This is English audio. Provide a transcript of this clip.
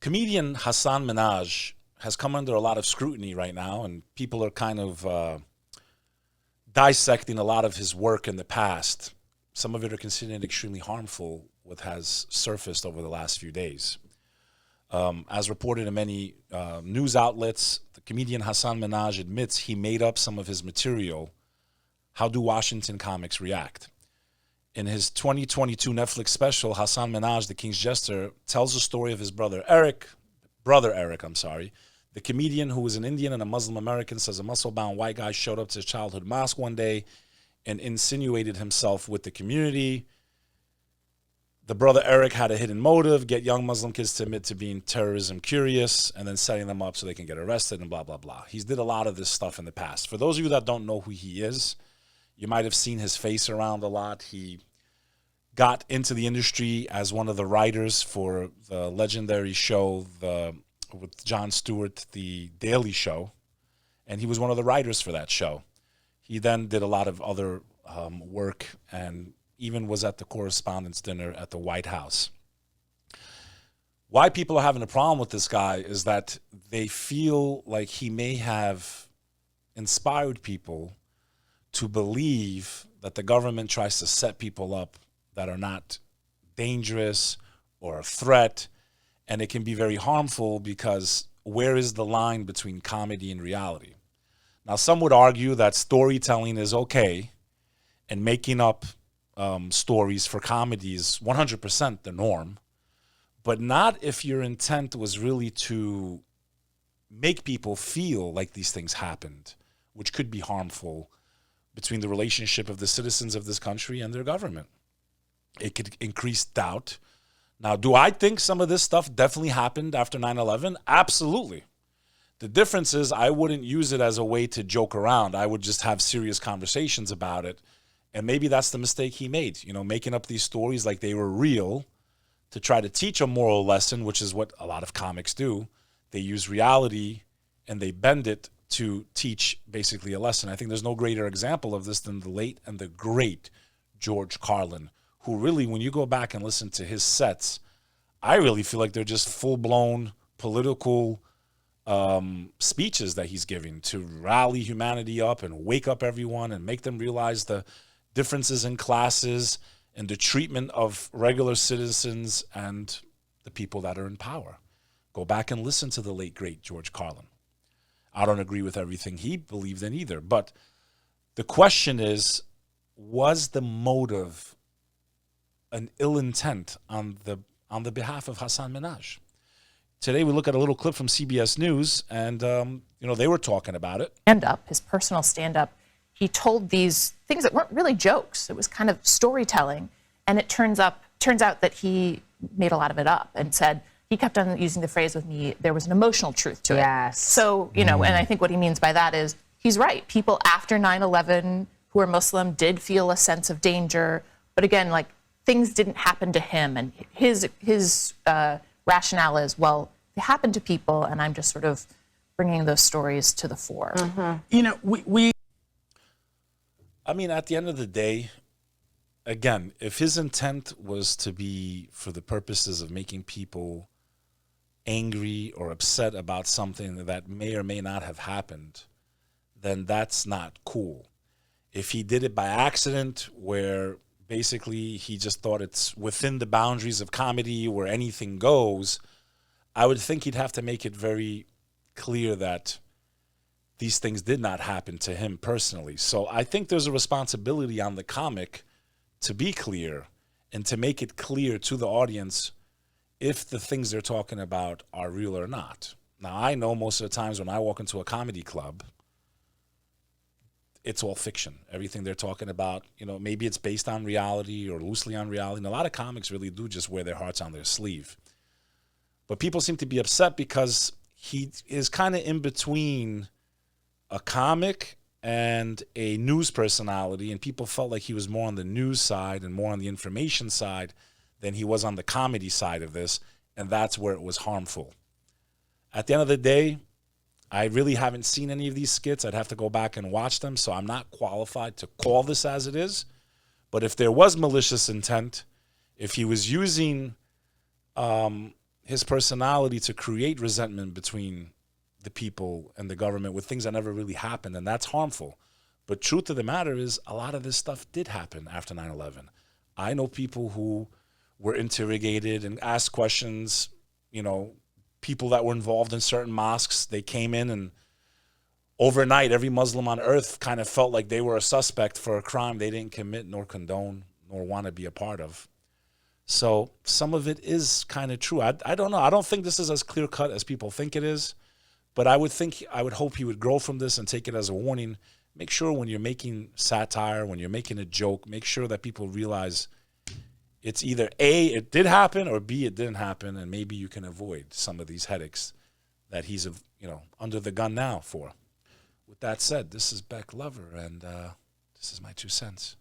Comedian Hasan Minhaj has come under a lot of scrutiny right now, and people are kind of dissecting a lot of his work in the past. Some of it are considered extremely harmful, what has surfaced over the last few days. As reported in many news outlets, the comedian Hasan Minhaj admits he made up some of his material. How do Washington comics react? In his 2022 Netflix special, Hasan Minhaj, the King's Jester, tells the story of his brother Eric, the comedian who was an Indian and a Muslim American, says a muscle-bound white guy showed up to his childhood mosque one day and insinuated himself with the community. The brother Eric had a hidden motive, get young Muslim kids to admit to being terrorism curious and then setting them up so they can get arrested and blah, blah, blah. He's did a lot of this stuff in the past. For those of you that don't know who he is, you might have seen his face around a lot. He got into the industry as one of the writers for the legendary show with Jon Stewart, The Daily Show, and he was one of the writers for that show. He then did a lot of other work and even was at the Correspondents' Dinner at the White House. Why people are having a problem with this guy is that they feel like he may have inspired people to believe that the government tries to set people up that are not dangerous or a threat, and it can be very harmful because where is the line between comedy and reality? Now, some would argue that storytelling is okay and making up stories for comedy is 100% the norm, but not if your intent was really to make people feel like these things happened, which could be harmful between the relationship of the citizens of this country and their government. It could increase doubt. Now, do I think some of this stuff definitely happened after 9/11? Absolutely. The difference is I wouldn't use it as a way to joke around. I would just have serious conversations about it. And maybe that's the mistake he made, making up these stories like they were real to try to teach a moral lesson, which is what a lot of comics do. They use reality and they bend it to teach basically a lesson. I think there's no greater example of this than the late and the great George Carlin, who really, when you go back and listen to his sets, I really feel like they're just full-blown political speeches that he's giving to rally humanity up and wake up everyone and make them realize the differences in classes and the treatment of regular citizens and the people that are in power. Go back and listen to the late, great George Carlin. I don't agree with everything he believed in either, but the question is, was the motive an ill intent on the behalf of Hasan Minhaj? Today we look at a little clip from CBS News, and they were talking about it. His personal stand-up, he told these things that weren't really jokes. It was kind of storytelling, and it turns out that he made a lot of it up and said, he kept on using the phrase with me, there was an emotional truth to it. Yes. So, and I think what he means by that is, he's right. People after 9/11 who are Muslim did feel a sense of danger, but again, like, things didn't happen to him, and his rationale is, well, they happened to people, and I'm just sort of bringing those stories to the fore. Mm-hmm. I mean, at the end of the day, again, if his intent was to be for the purposes of making people angry or upset about something that may or may not have happened, then that's not cool. If he did it by accident, where basically he just thought it's within the boundaries of comedy where anything goes, I would think he'd have to make it very clear that these things did not happen to him personally. So I think there's a responsibility on the comic to be clear and to make it clear to the audience if the things they're talking about are real or not. Now, I know most of the times when I walk into a comedy club, it's all fiction. Everything they're talking about, maybe it's based on reality or loosely on reality. And a lot of comics really do just wear their hearts on their sleeve. But people seem to be upset because he is kind of in between a comic and a news personality, and people felt like he was more on the news side and more on the information side than he was on the comedy side of this, and that's where it was harmful. At the end of the day, I really haven't seen any of these skits. I'd have to go back and watch them, so I'm not qualified to call this as it is. But if there was malicious intent, if he was using his personality to create resentment between the people and the government with things that never really happened, and that's harmful. But truth of the matter is, a lot of this stuff did happen after 9/11. I know people who were interrogated and asked questions, you know, people that were involved in certain mosques. They came in, and overnight, every Muslim on earth kind of felt like they were a suspect for a crime they didn't commit nor condone nor want to be a part of. So some of it is kind of true. I don't know. I don't think this is as clear cut as people think it is, but I would hope he would grow from this and take it as a warning. Make sure when you're making satire, when you're making a joke, make sure that people realize it's either A, it did happen, or B, it didn't happen, and maybe you can avoid some of these headaches that he's, under the gun now for. With that said, this is Beck Lover, and this is my 2 cents.